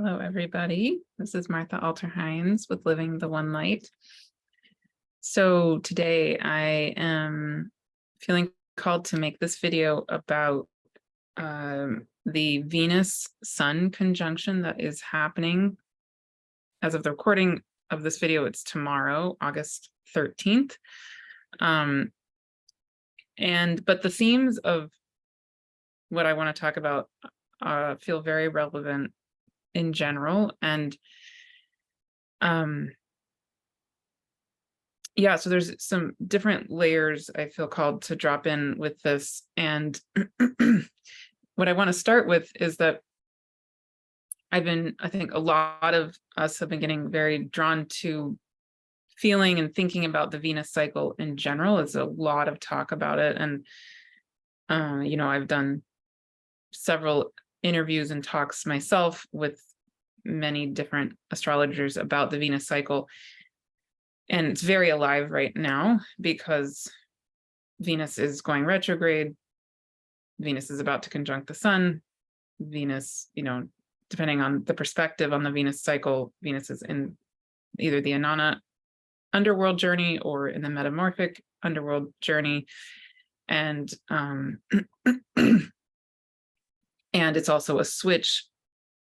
Hello, everybody. This is Martha Alter-Hines with Living the One Light. So today I am feeling called to make this video about the Venus-Sun conjunction that is happening. As of the recording of this video, it's tomorrow, August 13th. But the themes of what I want to talk about feel very relevant in general. And yeah, so there's some different layers I feel called to drop in with this. And what I want to start with is that I think a lot of us have been getting very drawn to feeling and thinking about the Venus cycle in general. There's a lot of talk about it. And, I've done several interviews and talks myself with many different astrologers about the Venus cycle. And it's very alive right now because Venus is going retrograde. Venus is about to conjunct the sun. Venus, depending on the perspective on the Venus cycle, Venus is in either the Inanna underworld journey or in the metamorphic underworld journey. And and it's also a switch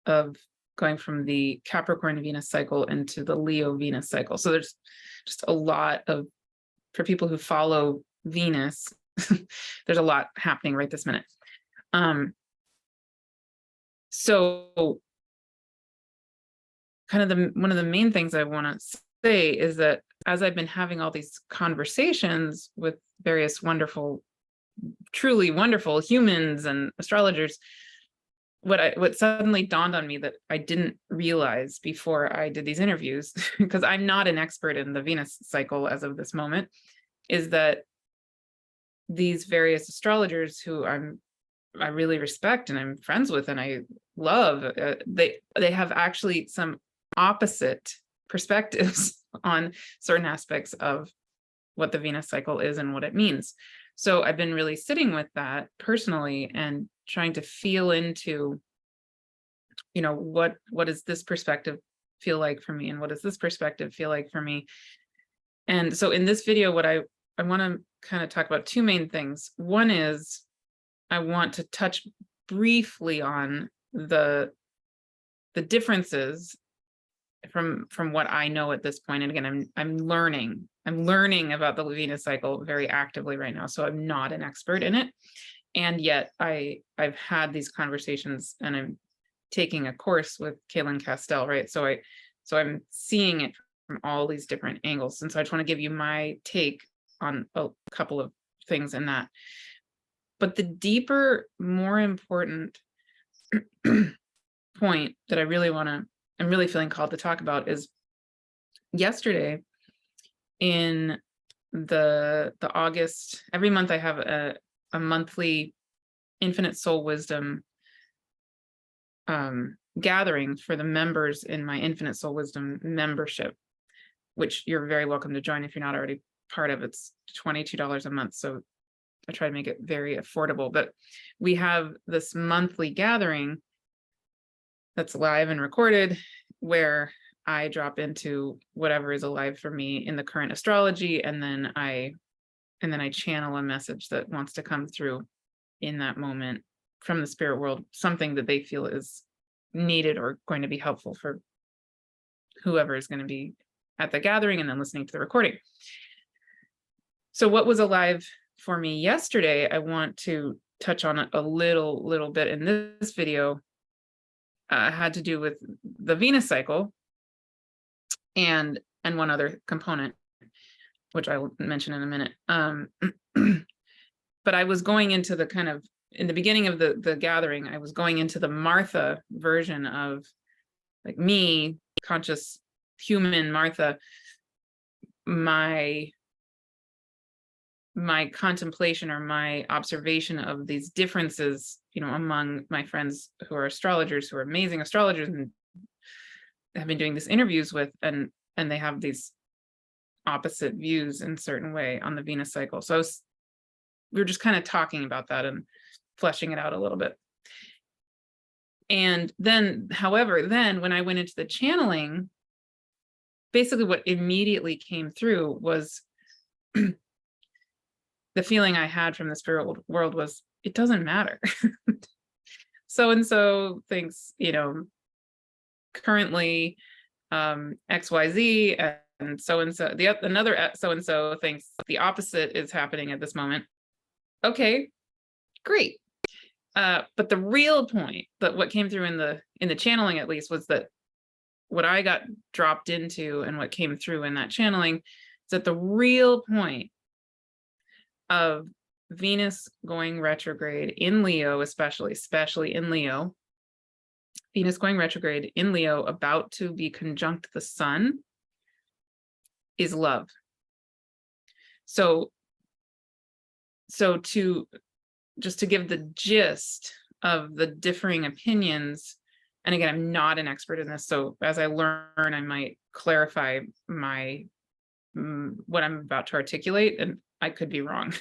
of going from the Capricorn Venus cycle into the Leo Venus cycle. So there's just a lot for people who follow Venus, there's a lot happening right this minute. So kind of one of the main things I want to say is that as I've been having all these conversations with various wonderful, truly wonderful humans and astrologers, what suddenly dawned on me that I didn't realize before I did these interviews, because I'm not an expert in the Venus cycle as of this moment, is that these various astrologers who I really respect and I'm friends with and I love, they have actually some opposite perspectives on certain aspects of what the Venus cycle is and what it means. So I've been really sitting with that personally and trying to feel into, what does this perspective feel like for me? And what does this perspective feel like for me? And so in this video, what I want to kind of talk about two main things. One is I want to touch briefly on the differences from what I know at this point. And again, I'm learning about the Venus cycle very actively right now. So I'm not an expert in it. And yet I've had these conversations and I'm taking a course with Kelley Hunter, right? So I'm seeing it from all these different angles. And so I just want to give you my take on a couple of things in that. But the deeper, more important point that I'm really feeling called to talk about is yesterday in the August, every month I have a monthly Infinite Soul Wisdom gathering for the members in my Infinite Soul Wisdom membership, which you're very welcome to join if you're not already part of. It's $22 a month. So I try to make it very affordable, but we have this monthly gathering that's live and recorded where I drop into whatever is alive for me in the current astrology. And then I channel a message that wants to come through in that moment from the spirit world, something that they feel is needed or going to be helpful for whoever is going to be at the gathering and then listening to the recording. So what was alive for me yesterday, I want to touch on a little bit in this video, had to do with the Venus cycle and one other component, which I will mention in a minute. But I was going into the kind of, in the beginning of the gathering, I was going into the Martha version of like me, conscious human Martha, my contemplation or my observation of these differences, among my friends who are astrologers, who are amazing astrologers and have been doing these interviews with, and they have these opposite views in a certain way on the Venus cycle. So we were just kind of talking about that and fleshing it out a little bit. And then, however, then when I went into the channeling, basically what immediately came through was the feeling I had from the spirit world was, it doesn't matter. So and so thinks, currently XYZ, and so another so and so thinks the opposite is happening at this moment. Okay, great. But the real point, that what came through in the channeling at least, was that what I got dropped into and what came through in that channeling is that the real point of Venus going retrograde in Leo, especially in Leo, Venus going retrograde in Leo, about to be conjunct the sun, is love. So to give the gist of the differing opinions, and again, I'm not an expert in this, so as I learn, I might clarify what I'm about to articulate, and I could be wrong.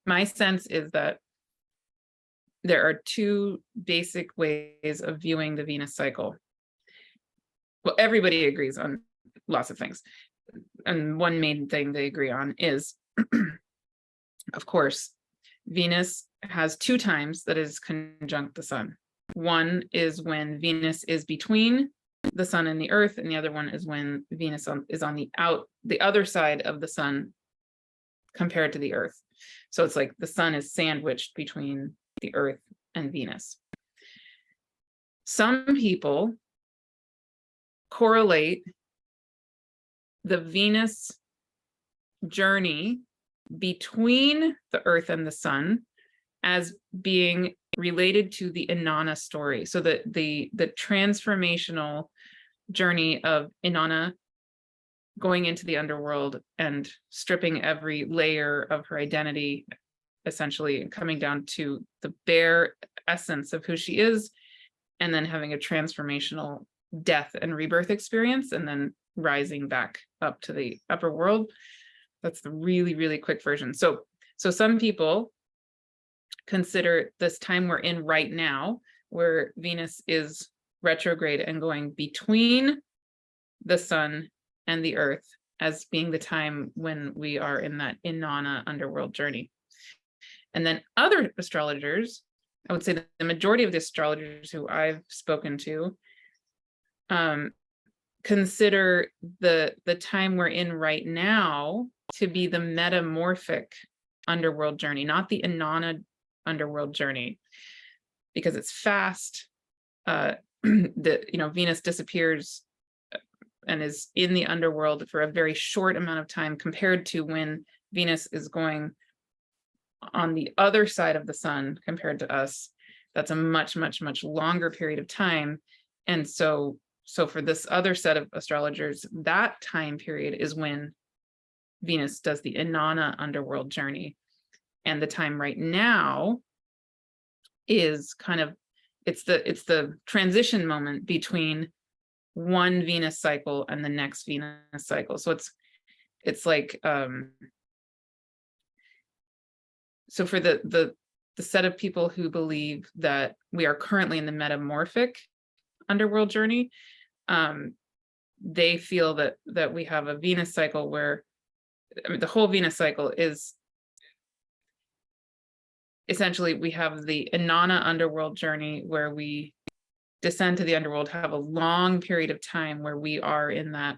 My sense is that there are two basic ways of viewing the Venus cycle. Well, everybody agrees on lots of things. And one main thing they agree on is, of course, Venus has two times that is conjunct the sun. One is when Venus is between the sun and the earth, and the other one is when Venus is on the other side of the sun compared to the earth. So it's like the sun is sandwiched between the earth and Venus. Some people correlate the Venus journey between the earth and the sun as being related to the Inanna story. So the transformational journey of Inanna going into the underworld and stripping every layer of her identity, essentially coming down to the bare essence of who she is, and then having a transformational death and rebirth experience, and then rising back up to the upper world. That's the really, really quick version. So some people consider this time we're in right now, where Venus is retrograde and going between the sun and the earth, as being the time when we are in that Inanna underworld journey. And then other astrologers, I would say that the majority of the astrologers who I've spoken to, consider the time we're in right now to be the metamorphic underworld journey, not the Inanna underworld journey, because it's fast. Venus disappears and is in the underworld for a very short amount of time, compared to when Venus is going on the other side of the sun compared to us. That's a much, much, much longer period of time. And so for this other set of astrologers, that time period is when Venus does the Inanna underworld journey. And the time right now is kind of, it's the transition moment between one Venus cycle and the next Venus cycle. So it's like, so for the set of people who believe that we are currently in the metamorphic underworld journey, they feel that we have a Venus cycle where, the whole Venus cycle is essentially, we have the Inanna underworld journey where we descend to the underworld, have a long period of time where we are in that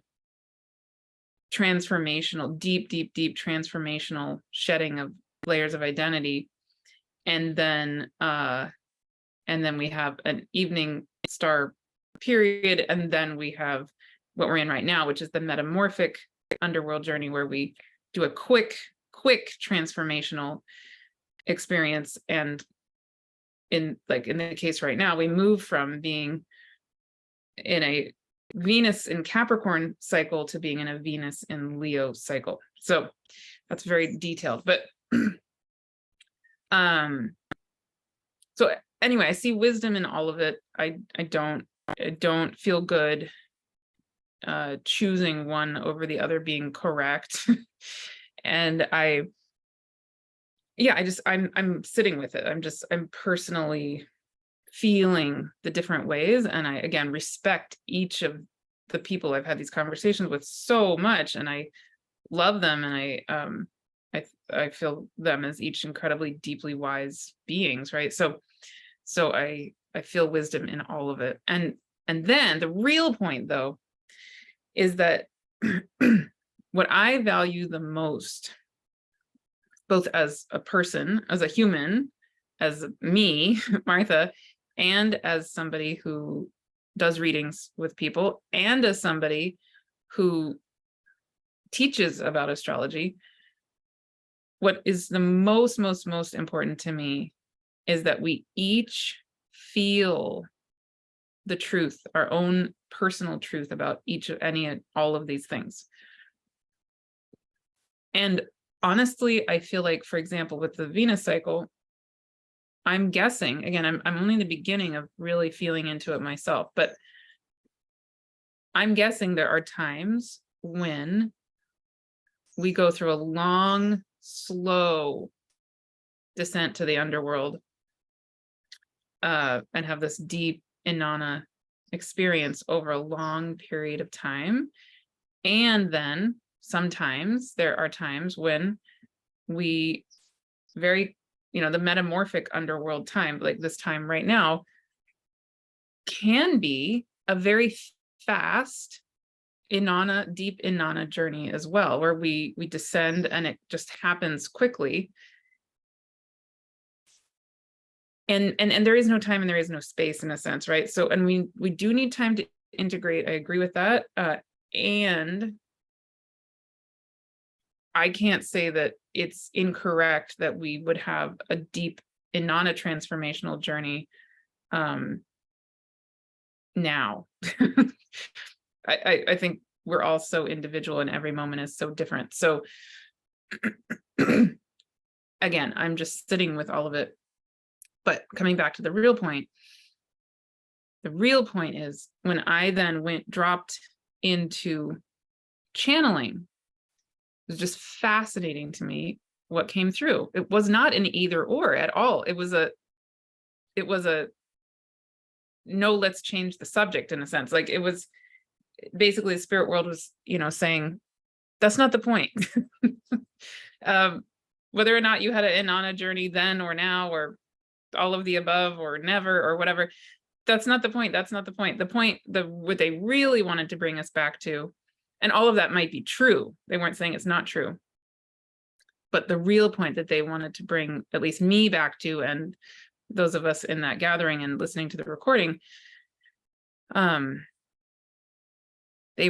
transformational, deep transformational shedding of layers of identity. And then we have an evening star period, and then we have what we're in right now, which is the metamorphic underworld journey, where we do a quick transformational experience. And in the case right now, we move from being in a Venus in Capricorn cycle to being in a Venus in Leo cycle. So that's very detailed, but so anyway, I see wisdom in all of it. I don't feel good choosing one over the other being correct. And I'm sitting with it. I'm personally feeling the different ways. And I, again, respect each of the people I've had these conversations with so much, and I love them. And I feel them as each incredibly deeply wise beings, right? So I feel wisdom in all of it. And then the real point, though, is that what I value the most, both as a person, as a human, as me, Martha, and as somebody who does readings with people, and as somebody who teaches about astrology, what is the most important to me is that we each feel the truth, our own personal truth about each of all of these things. And honestly, I feel like, for example, with the Venus cycle, I'm guessing, again, I'm only in the beginning of really feeling into it myself, but I'm guessing there are times when we go through a long, slow descent to the underworld, and have this deep Inanna experience over a long period of time. And then sometimes there are times when we the metamorphic underworld time, like this time right now, can be a very fast deep Inanna journey as well, where we descend and it just happens quickly. And there is no time and there is no space, in a sense, right? So, and we do need time to integrate. I agree with that. And I can't say that it's incorrect that we would have a deep Inanna transformational journey now. I think we're all so individual and every moment is so different. So again, I'm just sitting with all of it. But coming back to the real point is when I then dropped into channeling, it was just fascinating to me what came through. It was not an either or at all. It was a no, let's change the subject, in a sense. Like, it was basically the spirit world was, saying, that's not the point. Whether or not you had an Inanna journey then or now, or all of the above, or never, or whatever, that's not the point. That's not the point. The point, what they really wanted to bring us back to, and all of that might be true. They weren't saying it's not true. But the real point that they wanted to bring at least me back to, and those of us in that gathering and listening to the recording, they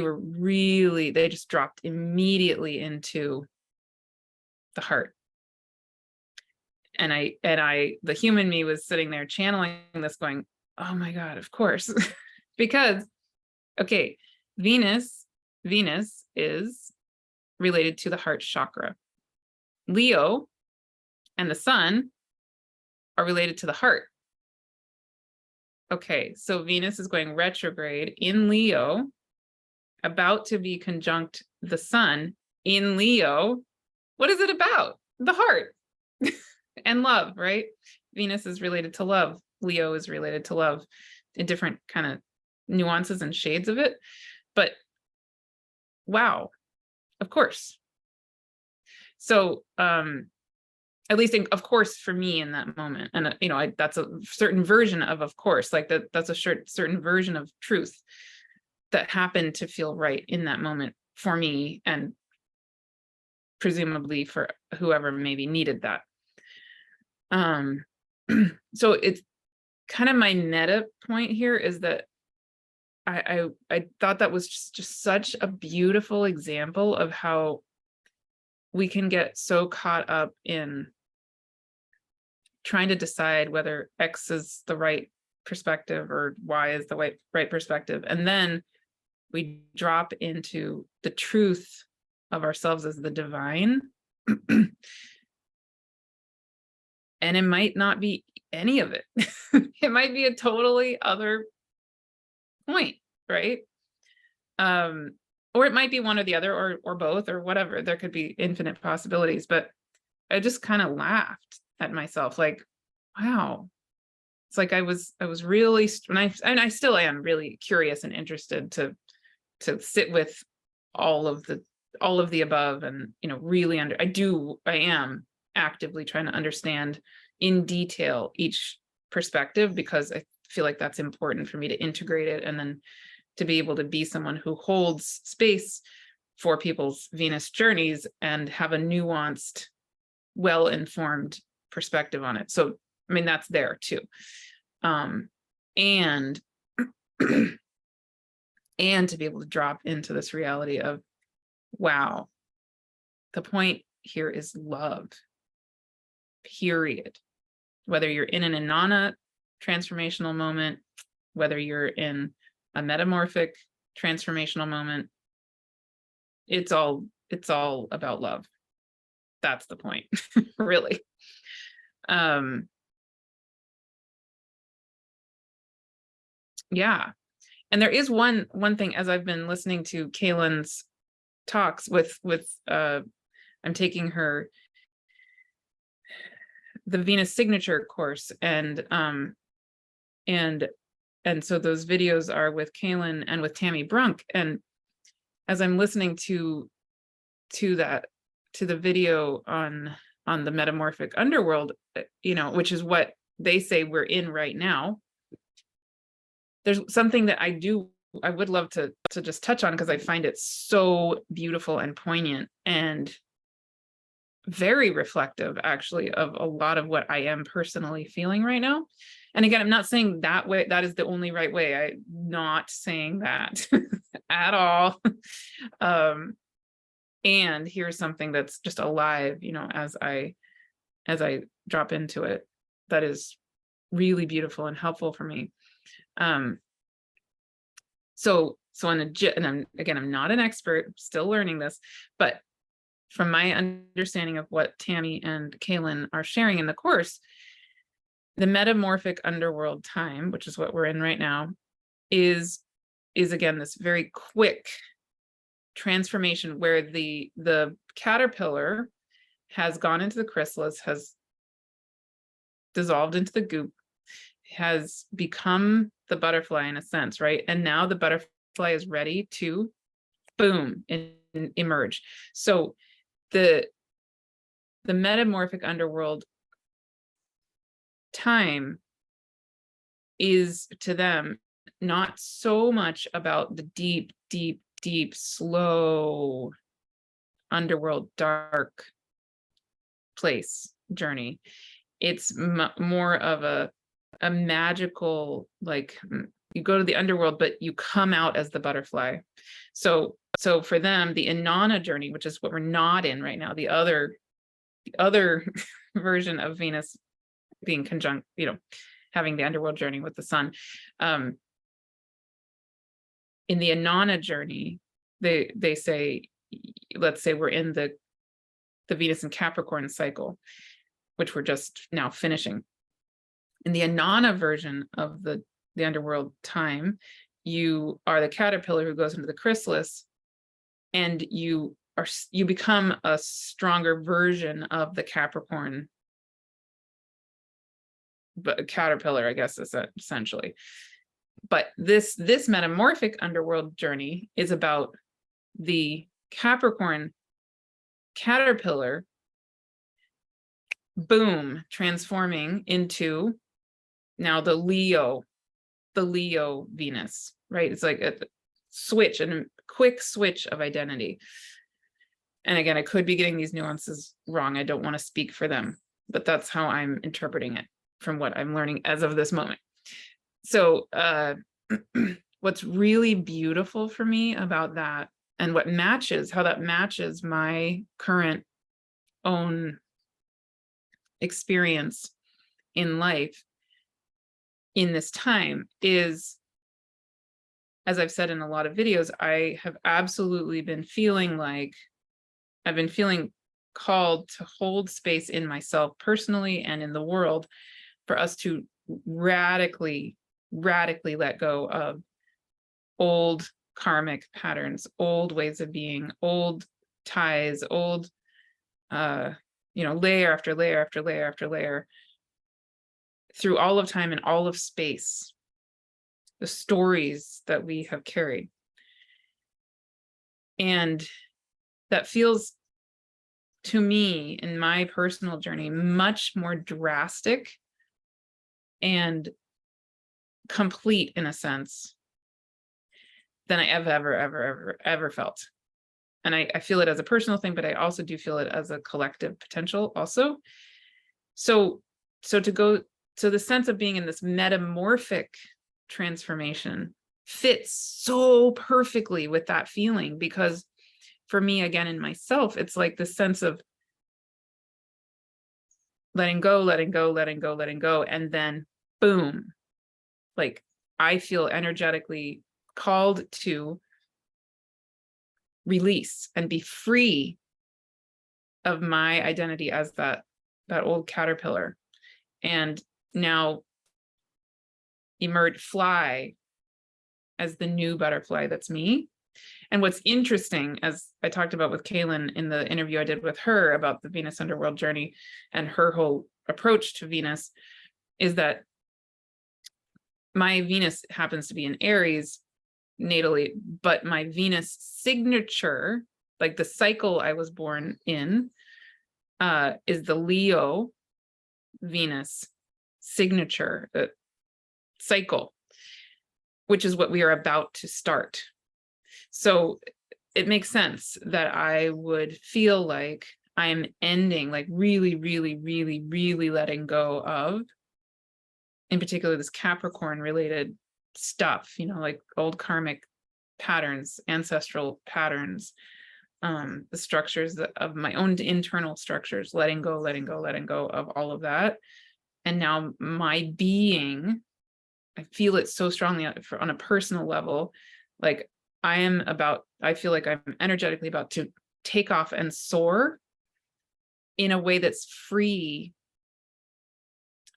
just dropped immediately into the heart. And the human me was sitting there channeling this, going, oh my God, of course. Because, okay, Venus is related to the heart chakra. Leo and the sun are related to the heart. Okay, so Venus is going retrograde in Leo, about to be conjunct the sun in Leo. What is it about? The heart. And love, right? Venus is related to love. Leo is related to love, in different kind of nuances and shades of it. But wow, of course. So, at least, of course, for me in that moment, and that's a certain version of course, like that's a certain version of truth that happened to feel right in that moment for me, and presumably for whoever maybe needed that. So it's kind of my meta point here is that I thought that was just such a beautiful example of how we can get so caught up in trying to decide whether X is the right perspective or Y is the right perspective. And then we drop into the truth of ourselves as the divine. And it might not be any of it. It might be a totally other point, right? Or it might be one or the other, or both, or whatever. There could be infinite possibilities. But I just kind of laughed at myself, like, wow, It's like I was really, and I still am really curious and interested to sit with all of the above, and really I am actively trying to understand in detail each perspective, because I feel like that's important for me to integrate it, and then to be able to be someone who holds space for people's Venus journeys and have a nuanced, well-informed perspective on it. So, I mean, that's there too. And and to be able to drop into this reality of, wow, the point here is love, period. Whether you're in an Inanna transformational moment, whether you're in a metamorphic transformational moment, it's all about love. That's the point, really. Yeah. And there is one thing, as I've been listening to Kaylin's talks with I'm taking the Venus signature course, and so those videos are with Kaylin and with Tammy Brunk. And as I'm listening to the video on the metamorphic underworld, which is what they say we're in right now, there's something that I would love to just touch on, because I find it so beautiful and poignant and very reflective, actually, of a lot of what I am personally feeling right now. And again, I'm not saying that way, that is the only right way. I'm not saying that at all. And here's something that's just alive, as I drop into it, that is really beautiful and helpful for me. So and I'm not an expert, I'm still learning this, but from my understanding of what Tammy and Kaylin are sharing in the course, the metamorphic underworld time, which is what we're in right now, is again this very quick transformation where the caterpillar has gone into the chrysalis, has dissolved into the goop, has become the butterfly in a sense, right? And now the butterfly is ready to, boom, and emerge. So the metamorphic underworld time is, to them, not so much about the deep, deep, deep, slow underworld dark place journey. It's more of a magical, like, you go to the underworld, but you come out as the butterfly. So for them, the Inanna journey, which is what we're not in right now, the other version of Venus being conjunct, having the underworld journey with the sun. In the Inanna journey, they say, let's say we're in the Venus and Capricorn cycle, which we're just now finishing. In the Inanna version of the underworld time, you are the caterpillar who goes into the chrysalis, and you become a stronger version of the Capricorn, but caterpillar, I guess, is essentially. But this metamorphic underworld journey is about the Capricorn caterpillar, boom, transforming into now the Leo Venus, right? It's like a switch, and a quick switch of identity. And again, I could be getting these nuances wrong. I don't want to speak for them, but that's how I'm interpreting it from what I'm learning as of this moment. So what's really beautiful for me about that, and how that matches my current own experience in life in this time, is, as I've said in a lot of videos, I have absolutely been feeling like I've been feeling called to hold space in myself personally and in the world for us to radically let go of old karmic patterns, old ways of being, old ties, old layer after layer after layer after layer, through all of time and all of space, the stories that we have carried. And that feels to me in my personal journey much more drastic and complete in a sense than I ever felt. And I feel it as a personal thing, but I also do feel it as a collective potential also. So the sense of being in this metamorphic transformation fits so perfectly with that feeling, because for me, again, in myself, it's like the sense of letting go, and then boom, like I feel energetically called to release and be free of my identity as that old caterpillar, and now fly as the new butterfly that's me. And what's interesting, as I talked about with Kaylin in the interview I did with her about the Venus underworld journey and her whole approach to Venus, is that my Venus happens to be in Aries natally, but my Venus signature, like the cycle I was born in, is the Leo Venus signature cycle, which is what we are about to start. So it makes sense that I would feel like I'm ending, like really letting go of, in particular, this Capricorn related stuff, like old karmic patterns, ancestral patterns, the structures of my own internal structures, letting go of all of that. And now my being, I feel it so strongly on a personal level, like I feel like I'm energetically about to take off and soar in a way that's free,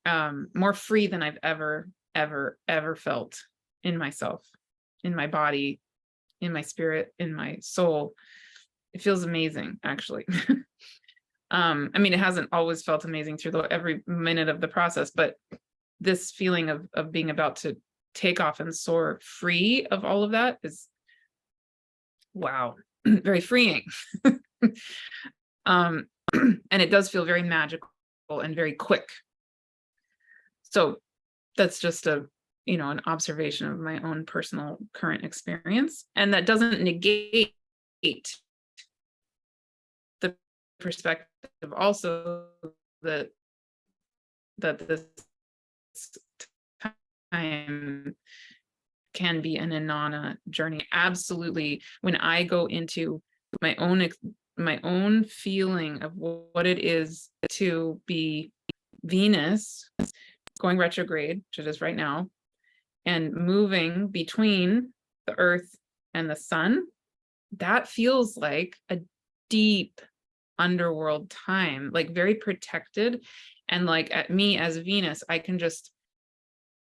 more free than I've ever felt in myself, in my body, in my spirit, in my soul. It feels amazing, actually. I mean, it hasn't always felt amazing through every minute of the process, but this feeling of being about to take off and soar free of all of that is, wow, very freeing. And it does feel very magical and very quick. So that's just an observation of my own personal current experience. And that doesn't negate the perspective also that this time can be an Inanna journey. Absolutely. When I go into my own feeling of what it is to be Venus going retrograde, which it is right now, and moving between the Earth and the Sun, that feels like a deep underworld time, like very protected. And like at me as Venus, I can just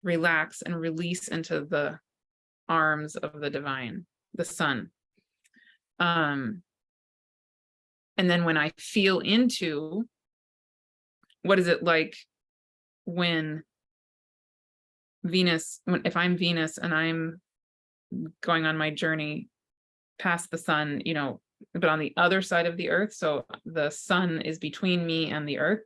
relax and release into the arms of the divine, the Sun. And then when I feel into what is it like when if I'm Venus and I'm going on my journey past the Sun, but on the other side of the Earth, so the Sun is between me and the Earth,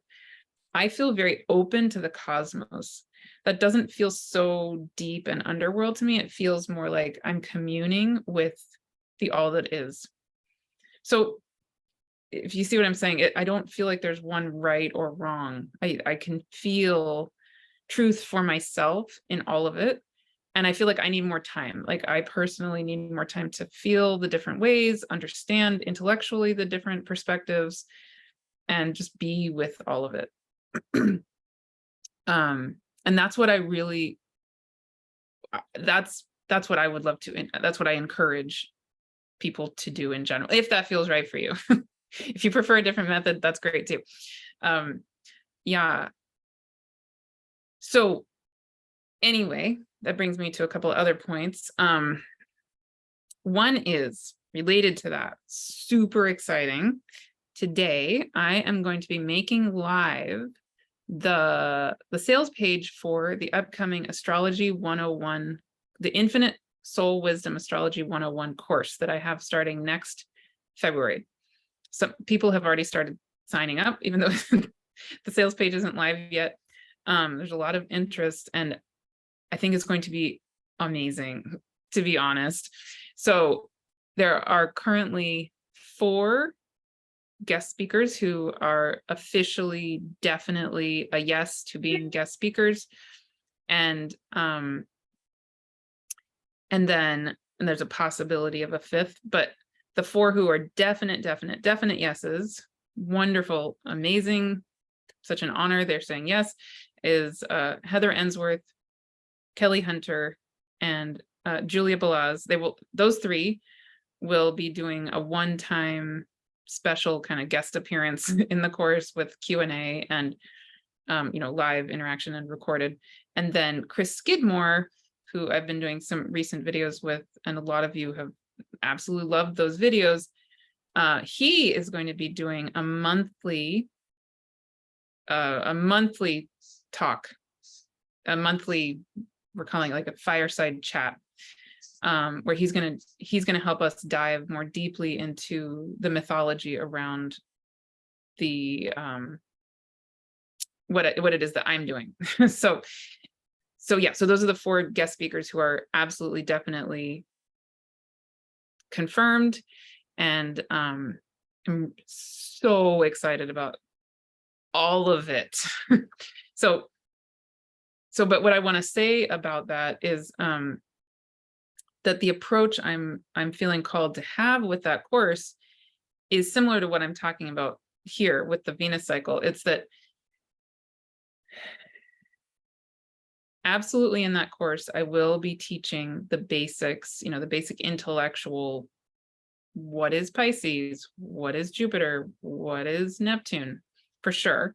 I feel very open to the cosmos. That doesn't feel so deep and underworld to me. It feels more like I'm communing with the all that is. So if you see what I'm saying, I don't feel like there's one right or wrong. I can feel truth for myself in all of it. And I feel like I need more time. Like I personally need more time to feel the different ways, understand intellectually the different perspectives, and just be with all of it. And that's what I really, that's what I would love to, that's what I encourage people to do in general, if that feels right for you. If you prefer a different method, that's great too. Yeah. So anyway, that brings me to a couple of other points. One is related to that, super exciting. Today, I am going to be making live the sales page for the upcoming Astrology 101, the Infinite Soul Wisdom Astrology 101 course that I have starting next February. Some people have already started signing up, even though the sales page isn't live yet. There's a lot of interest, and I think it's going to be amazing, to be honest. So there are currently 4 guest speakers who are officially definitely a yes to being guest speakers. And then there's a possibility of a 5th, but the 4 who are definite yeses, wonderful, amazing, such an honor, they're saying yes, is Heather Ensworth, Kelley Hunter, and Julia Balaz. Those 3 will be doing a one-time special kind of guest appearance in the course with Q&A and live interaction and recorded. And then Chris Skidmore, who I've been doing some recent videos with, and a lot of you have absolutely loved those videos. He is going to be doing a monthly talk, we're calling it like a fireside chat, where he's gonna help us dive more deeply into the mythology around the what it is that I'm doing. So those are the 4 guest speakers who are absolutely definitely confirmed, and I'm so excited about all of it. But what I want to say about that is that the approach I'm feeling called to have with that course is similar to what I'm talking about here with the Venus cycle. It's that absolutely in that course, I will be teaching the basics, the basic intellectual, what is Pisces, what is Jupiter, what is Neptune, for sure.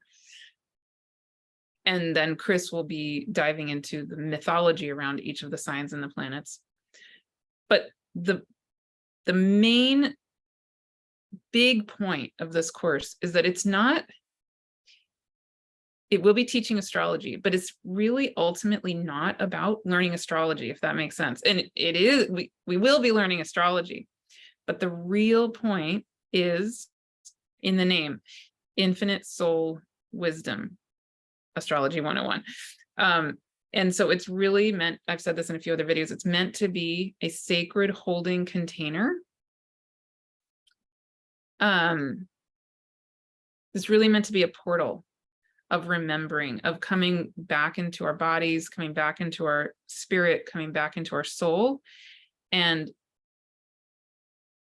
And then Chris will be diving into the mythology around each of the signs and the planets. But the main big point of this course is that it will be teaching astrology, but it's really ultimately not about learning astrology, if that makes sense. And it is, we will be learning astrology, but the real point is in the name, Infinite Soul Wisdom Astrology 101. And so it's really meant, I've said this in a few other videos, it's meant to be a sacred holding container. It's really meant to be a portal of remembering, of coming back into our bodies, coming back into our spirit, coming back into our soul, and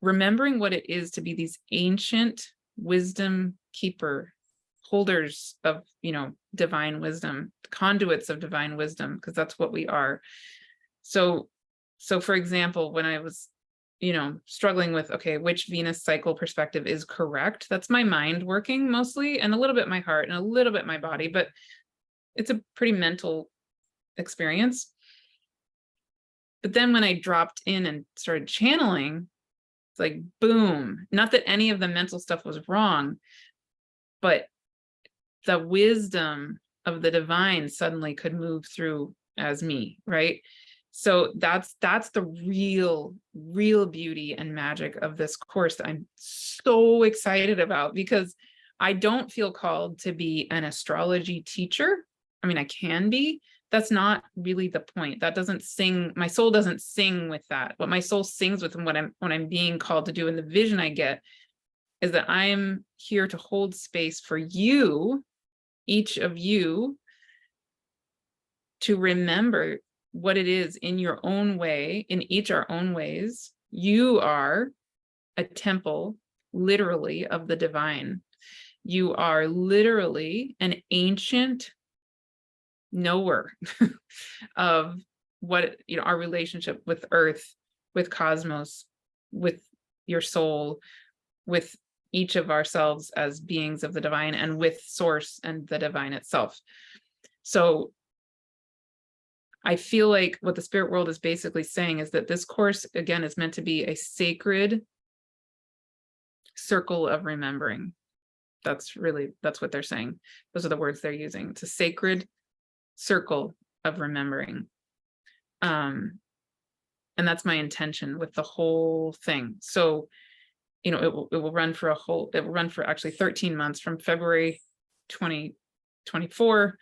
remembering what it is to be these ancient wisdom keeper, holders of, divine wisdom, conduits of divine wisdom, because that's what we are. So for example, when I was, struggling with, okay, which Venus cycle perspective is correct, that's my mind working mostly, and a little bit my heart and a little bit my body, but it's a pretty mental experience. But then when I dropped in and started channeling, it's like, boom, not that any of the mental stuff was wrong, but the wisdom of the divine suddenly could move through as me, right? So that's the real beauty and magic of this course that I'm so excited about, because I don't feel called to be an astrology teacher. I mean, I can be. That's not really the point. That doesn't sing, my soul doesn't sing with that. What my soul sings with, and what I'm being called to do, and the vision I get, is that I'm here to hold space for you, each of you, to remember what it is in your own way, in each our own ways. You are a temple, literally, of the divine. You are literally an ancient knower of what, our relationship with Earth, with cosmos, with your soul, with each of ourselves as beings of the divine, and with source and the divine itself. So I feel like what the spirit world is basically saying is that this course, again, is meant to be a sacred circle of remembering. That's what they're saying. Those are the words they're using. It's a sacred circle of remembering. And that's my intention with the whole thing. So, you know, it will run for actually 13 months, from February 2024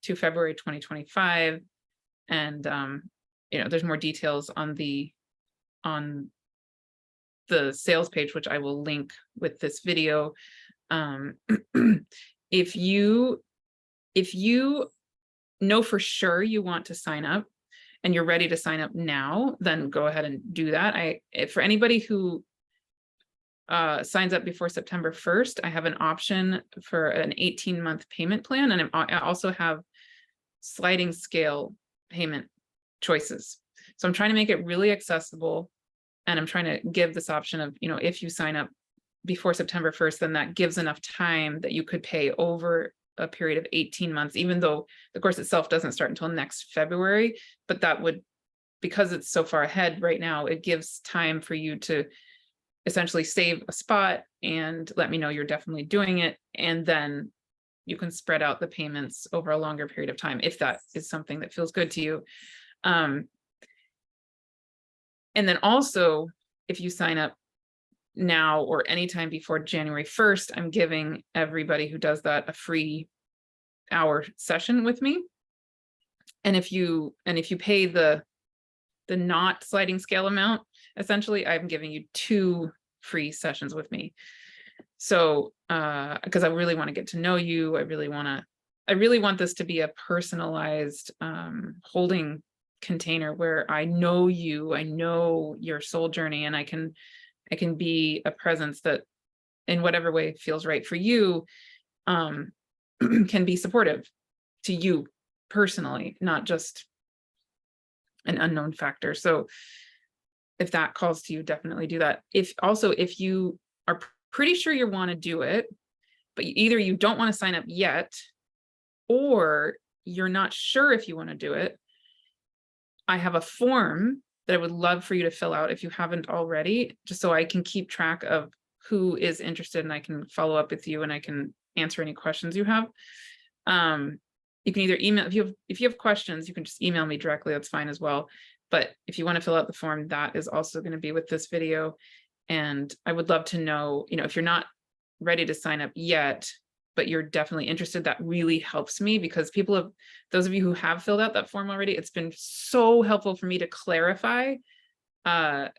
to February 2025. And, you know, there's more details on the sales page, which I will link with this video. If you know for sure you want to sign up and you're ready to sign up now, then go ahead and do that. For anybody who signs up before September 1st, I have an option for an 18-month payment plan, and I also have sliding scale payment choices. So I'm trying to make it really accessible, and I'm trying to give this option of, you know, if you sign up before September 1st, then that gives enough time that you could pay over a period of 18 months, even though the course itself doesn't start until next February. But that would, because it's so far ahead right now, it gives time for you to essentially save a spot and let me know you're definitely doing it. And then you can spread out the payments over a longer period of time, if that is something that feels good to you. And then also, if you sign up now or anytime before January 1st, I'm giving everybody who does that a free hour session with me. And if you pay the not sliding scale amount, essentially, I'm giving you 2 free sessions with me. So, because I really want to get to know you, I really want this to be a personalized holding container where I know you, I know your soul journey, and I can be a presence that, in whatever way feels right for you, can be supportive to you personally, not just an unknown factor. So if that calls to you, definitely do that. If you are pretty sure you want to do it, but either you don't want to sign up yet, or you're not sure if you want to do it, I have a form that I would love for you to fill out if you haven't already, just so I can keep track of who is interested and I can follow up with you and I can answer any questions you have. You can either email, if you have questions, you can just email me directly, that's fine as well. But if you want to fill out the form, that is also going to be with this video. And I would love to know, you know, if you're not ready to sign up yet, but you're definitely interested, that really helps me, because those of you who have filled out that form already, it's been so helpful for me to clarify certain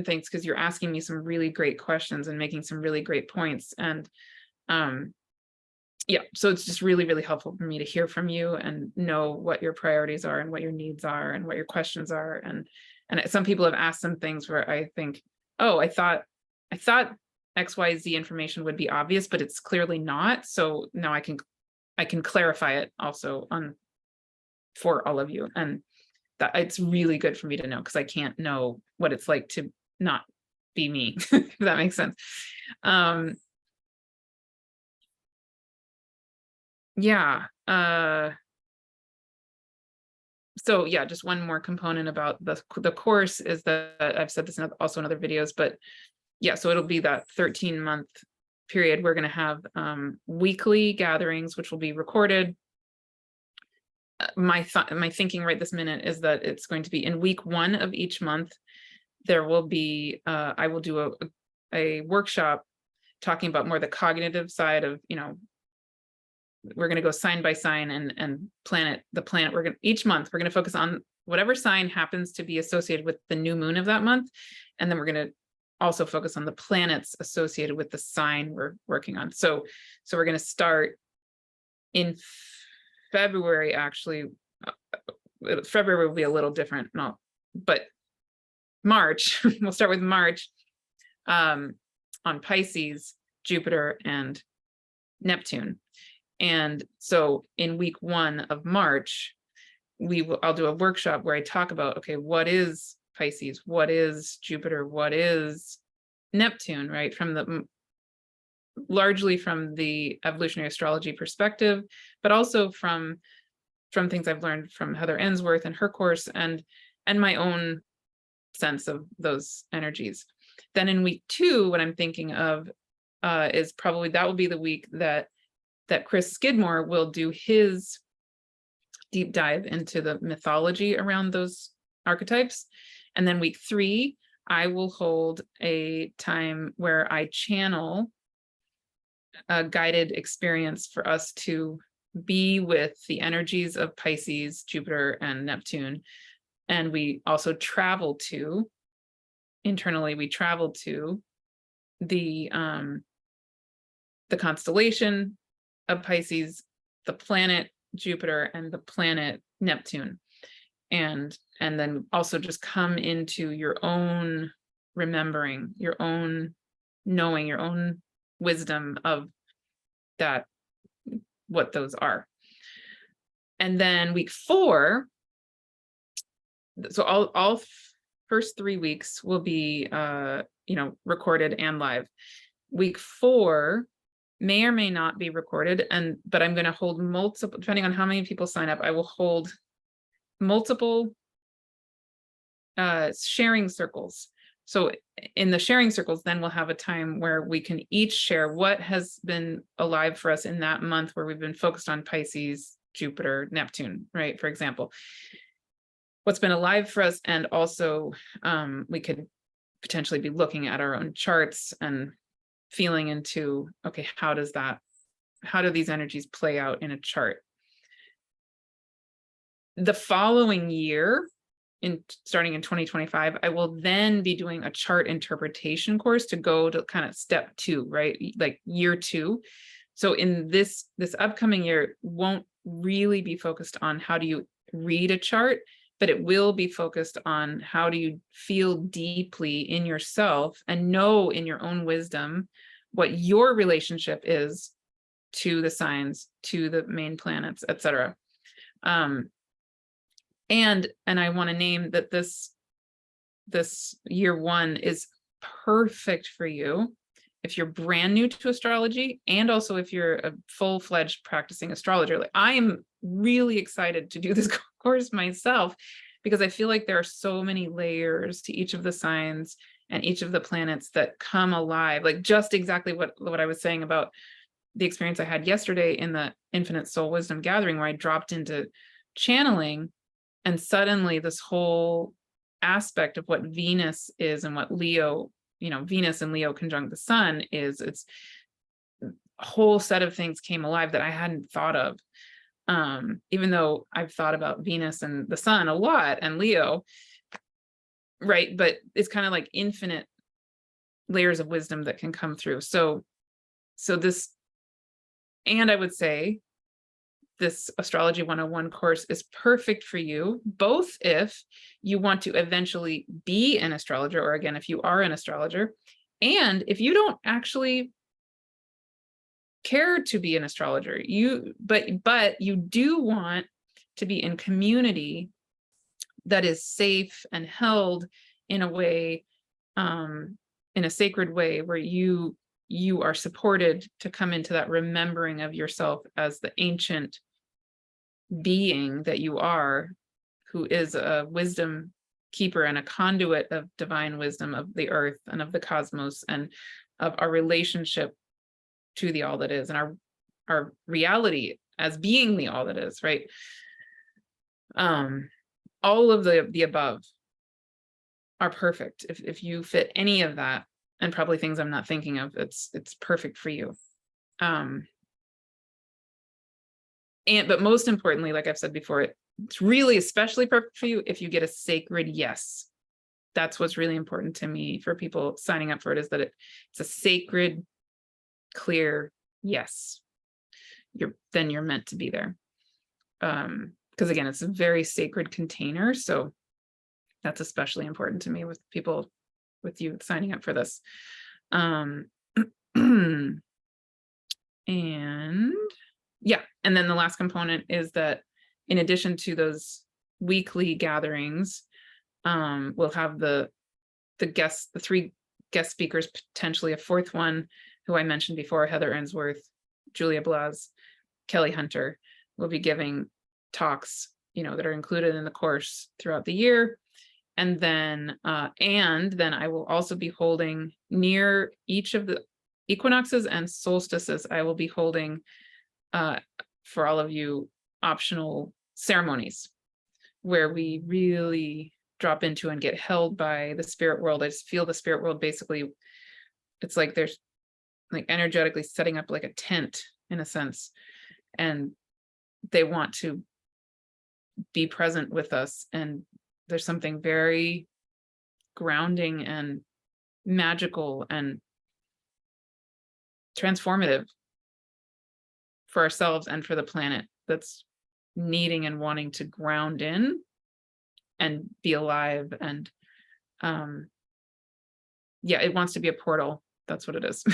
things, because you're asking me some really great questions and making some really great points. And yeah, so it's just really, really helpful for me to hear from you and know what your priorities are and what your needs are and what your questions are. And some people have asked some things where I think, oh, I thought XYZ information would be obvious, but it's clearly not. So now I can clarify it also for all of you. And that it's really good for me to know, because I can't know what it's like to not be me, if that makes sense. Yeah. So yeah, just one more component about the course is that I've said this also in other videos, but yeah, so it'll be that 13-month period. We're going to have weekly gatherings, which will be recorded. My thinking right this minute is that it's going to be in week 1 of each month. There will be, I will do a workshop talking about more the cognitive side of, you know, we're going to go sign by sign and planet. Each month, we're going to focus on whatever sign happens to be associated with the new moon of that month. And then we're going to also focus on the planets associated with the sign we're working on. So we're going to start in February. Actually, February will be a little different, but March, we'll start with March on Pisces, Jupiter, and Neptune. And so in week 1 of March, I'll do a workshop where I talk about, okay, what is Pisces, what is Jupiter, what is Neptune, right? Largely from the evolutionary astrology perspective, but also from things I've learned from Heather Ensworth and her course, and my own sense of those energies. Then in week 2, what I'm thinking of is probably, that will be the week that Chris Skidmore will do his deep dive into the mythology around those archetypes. And then week 3, I will hold a time where I channel a guided experience for us to be with the energies of Pisces, Jupiter, and Neptune. And we also travel to, internally, we travel to the constellation of Pisces, the planet Jupiter, and the planet Neptune. And then also just come into your own remembering, your own knowing, your own wisdom of that, what those are. And then week 4, so all first 3 weeks will be recorded and live. Week 4 may or may not be recorded, but I'm going to hold multiple, depending on how many people sign up, I will hold multiple sharing circles. So in the sharing circles, then we'll have a time where we can each share what has been alive for us in that month where we've been focused on Pisces, Jupiter, Neptune, right? For example, what's been alive for us. And also we could potentially be looking at our own charts and feeling into, okay, how do these energies play out in a chart? The following year, starting in 2025, I will then be doing a chart interpretation course to go to kind of step 2, right? Like year 2. So in this upcoming year won't really be focused on how do you read a chart, but it will be focused on how do you feel deeply in yourself and know in your own wisdom what your relationship is to the signs, to the main planets, etc. And I want to name that this year 1 is perfect for you if you're brand new to astrology, and also if you're a full-fledged practicing astrologer. Like, I am really excited to do this course myself, because I feel like there are so many layers to each of the signs and each of the planets that come alive. Like just exactly what I was saying about the experience I had yesterday in the Infinite Soul Wisdom Gathering, where I dropped into channeling, and suddenly this whole aspect of what Venus is and what Leo, Venus and Leo conjunct the sun is, it's a whole set of things came alive that I hadn't thought of. Even though I've thought about Venus and the sun a lot and Leo, right? But it's kind of like infinite layers of wisdom that can come through. So this, and I would say this Astrology 101 course is perfect for you, both if you want to eventually be an astrologer, or again, if you are an astrologer, and if you don't actually care to be an astrologer, but you do want to be in community that is safe and held in a way, in a sacred way, where you are supported to come into that remembering of yourself as the ancient being that you are, who is a wisdom keeper and a conduit of divine wisdom of the earth and of the cosmos and of our relationship to the all that is, and our reality as being the all that is, right? All of the above are perfect. If you fit any of that, and probably things I'm not thinking of, it's perfect for you. But most importantly, like I've said before, it's really especially perfect for you if you get a sacred yes. That's what's really important to me for people signing up for it, is that it's a sacred, clear yes. Then you're meant to be there. Because again, it's a very sacred container. So that's especially important to me with people, with you signing up for this. And yeah, and then the last component is that in addition to those weekly gatherings, we'll have the 3 guest speakers, potentially a 4th one, who I mentioned before, Heather Ainsworth, Julia Balaz, Kelley Hunter, will be giving talks, that are included in the course throughout the year. And then I will also be holding near each of equinoxes and solstices, I will be holding for all of you optional ceremonies where we really drop into and get held by the spirit world. I just feel the spirit world basically, it's like there's like energetically setting up like a tent in a sense, and they want to be present with us. And there's something very grounding and magical and transformative for ourselves and for the planet that's needing and wanting to ground in and be alive. And yeah, it wants to be a portal. That's what it is.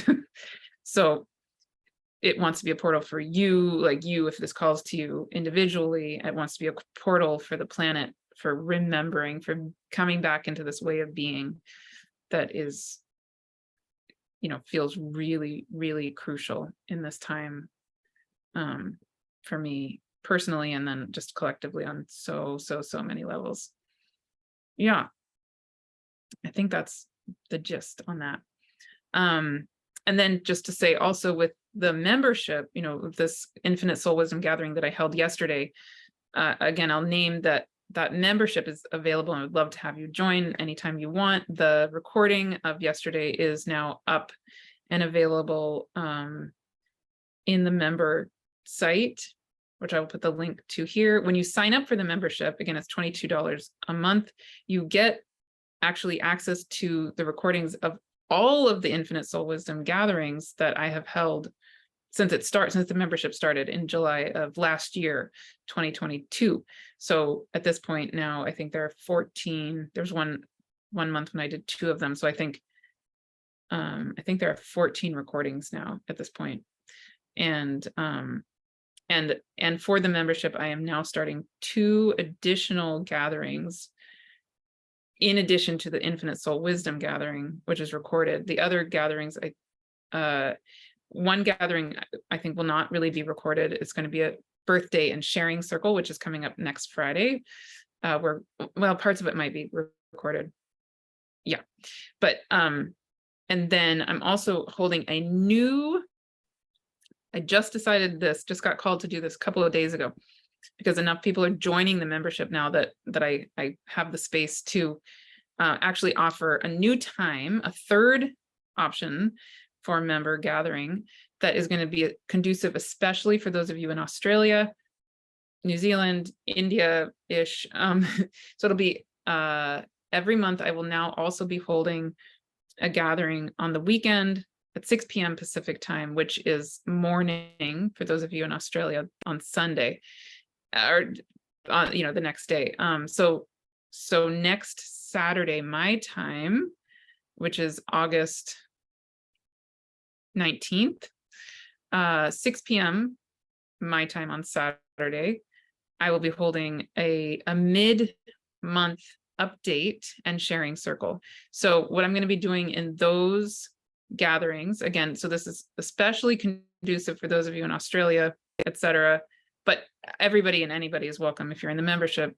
So it wants to be a portal for you, like you, if this calls to you individually. It wants to be a portal for the planet, for remembering, for coming back into this way of being that is, you know, feels really, really crucial in this time, for me personally, and then just collectively on so many levels. Yeah, I think that's the gist on that. And then just to say also with the membership, you know, this Infinite Soul Wisdom Gathering that I held yesterday, again, I'll name that membership is available, and I would love to have you join anytime you want. The recording of yesterday is now up and available in the member site, which I will put the link to here. When you sign up for the membership, again, it's $22 a month. You get actually access to the recordings of all of the Infinite Soul Wisdom gatherings that I have held since the membership started in July of last year, 2022. So at this point now, I think there are 14. There's one month when I did 2 of them. So I think there are 14 recordings now at this point. And for the membership, I am now starting 2 additional gatherings in addition to the Infinite Soul Wisdom Gathering, which is recorded. The other gatherings, one gathering I think will not really be recorded. It's going to be a birthday and sharing circle, which is coming up next Friday. Where, well, parts of it might be recorded. Yeah, but and then I'm also holding a new. I just decided this. Just got called to do this a couple of days ago, because enough people are joining the membership now that I have the space to actually offer a new time, a third option for member gathering that is going to be conducive, especially for those of you in Australia, New Zealand, India-ish. So it'll be every month. I will now also be holding a gathering on the weekend at 6 p.m. Pacific time, which is morning for those of you in Australia on Sunday, or you know, the next day. So next Saturday, my time, which is August 19th, 6 p.m. my time on Saturday, I will be holding a mid-month update and sharing circle. So what I'm going to be doing in those gatherings, again, so this is especially conducive for those of you in Australia, etc. But everybody and anybody is welcome. If you're in the membership,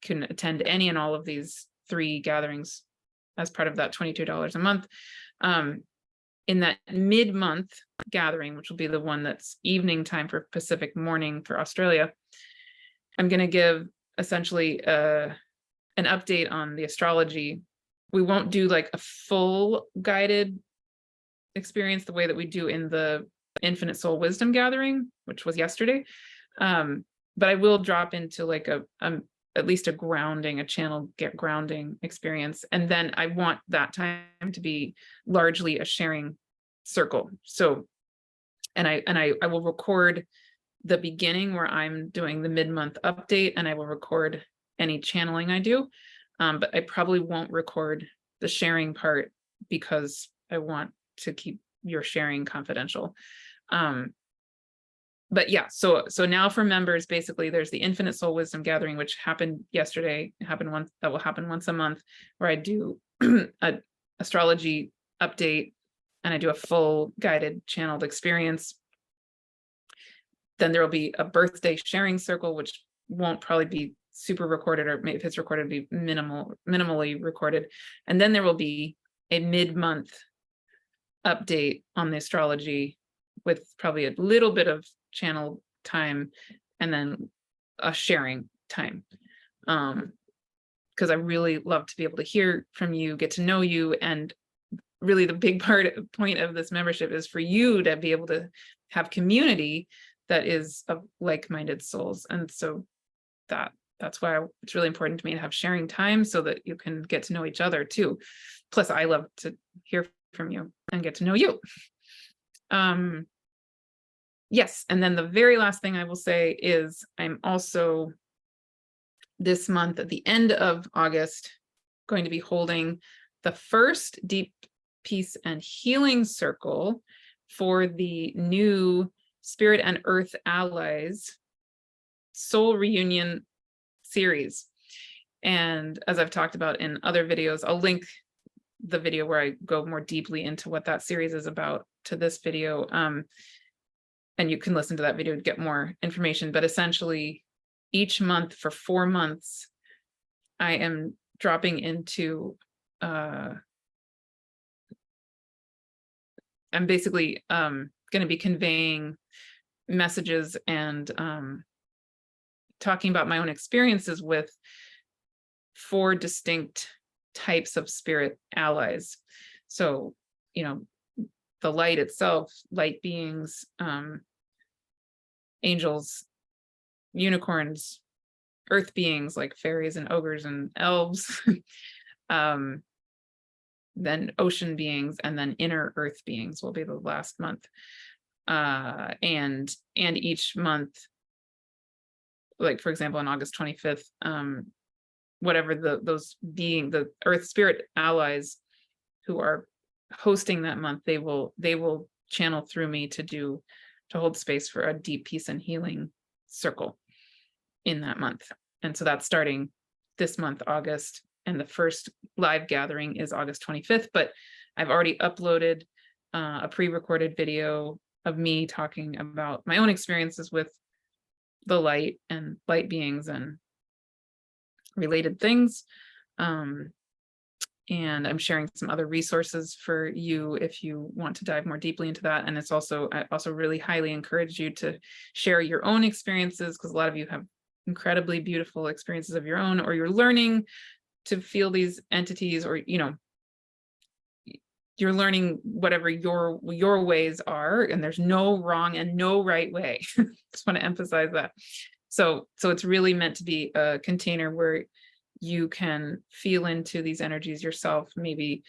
can attend any and all of these 3 gatherings as part of that $22 a month. In that mid-month gathering, which will be the one that's evening time for Pacific, morning for Australia, I'm going to give essentially an update on the astrology. We won't do like a full guided experience the way that we do in the Infinite Soul Wisdom Gathering, which was yesterday. But I will drop into like at least a grounding, a channel grounding experience. And then I want that time to be largely a sharing circle. So, and I will record the beginning where I'm doing the mid-month update, and I will record any channeling I do. But I probably won't record the sharing part because I want to keep your sharing confidential. But yeah, so now for members, basically there's the Infinite Soul Wisdom Gathering, which happened yesterday, that will happen once a month, where I do an astrology update and I do a full guided channeled experience. Then there will be a birthday sharing circle, which won't probably be super recorded, or if it's recorded, be minimally recorded. And then there will be a mid-month update on the astrology with probably a little bit of channel time and then a sharing time. Because I really love to be able to hear from you, get to know you, and really the big point of this membership is for you to be able to have community that is of like-minded souls. And so that's why it's really important to me to have sharing time so that you can get to know each other too. Plus, I love to hear from you and get to know you. Yes, and then the very last thing I will say is I'm also this month at the end of August going to be holding the first Deep Peace and Healing Circle for the new Spirit and Earth Allies Soul Reunion series. And as I've talked about in other videos, I'll link the video where I go more deeply into what that series is about to this video. And you can listen to that video to get more information. But essentially, each month for 4 months, I am dropping into, I'm basically going to be conveying messages and talking about my own experiences with 4 distinct types of spirit allies. So, you know, the light itself, light beings, angels, unicorns, earth beings like fairies and ogres and elves, then ocean beings, and then inner earth beings will be the last month. And each month, like for example, on August 25th, whatever those being the earth spirit allies who are hosting that month, they will channel through me to hold space for a deep peace and healing circle in that month. And so that's starting this month, August, and the first live gathering is August 25th, but I've already uploaded a pre-recorded video of me talking about my own experiences with the light and light beings and related things. And I'm sharing some other resources for you if you want to dive more deeply into that. And I also really highly encourage you to share your own experiences, because a lot of you have incredibly beautiful experiences of your own, or you're learning to feel these entities, or you're learning whatever your ways are, and there's no wrong and no right way. Just want to emphasize that. So it's really meant to be a container where you can feel into these energies yourself, maybe,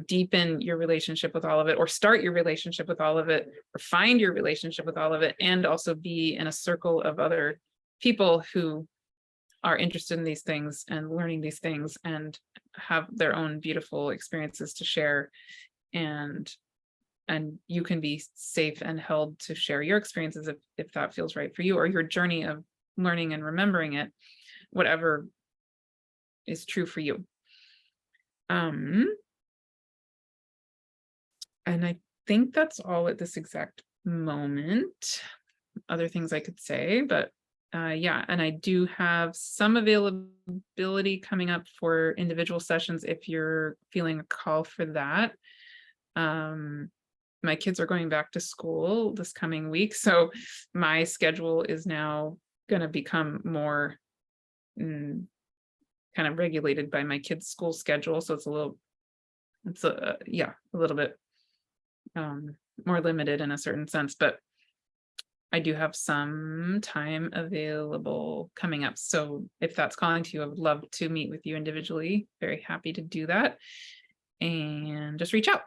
deepen your relationship with all of it, or start your relationship with all of it, or find your relationship with all of it, and also be in a circle of other people who are interested in these things and learning these things and have their own beautiful experiences to share. And you can be safe and held to share your experiences if that feels right for you, or your journey of learning and remembering it, whatever is true for you. And I think that's all at this exact moment. Other things I could say, but yeah, and I do have some availability coming up for individual sessions if you're feeling a call for that. My kids are going back to school this coming week, so my schedule is now going to become more kind of regulated by my kids' school schedule. So it's a little bit more limited in a certain sense, but I do have some time available coming up. So if that's calling to you, I would love to meet with you individually. Very happy to do that. And just reach out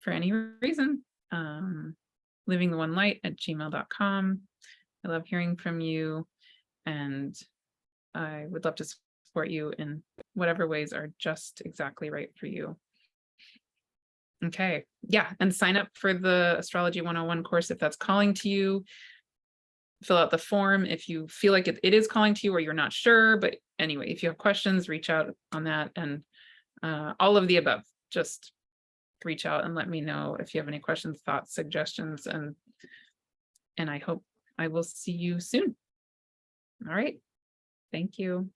for any reason. livingtheonelight@gmail.com. I love hearing from you, and I would love to support you in whatever ways are just exactly right for you. Okay, yeah, and sign up for the Astrology 101 course if that's calling to you. Fill out the form if you feel like it is calling to you or you're not sure. But anyway, if you have questions, reach out on that, and all of the above. Just reach out and let me know if you have any questions, thoughts, suggestions, and I hope I will see you soon. All right, thank you.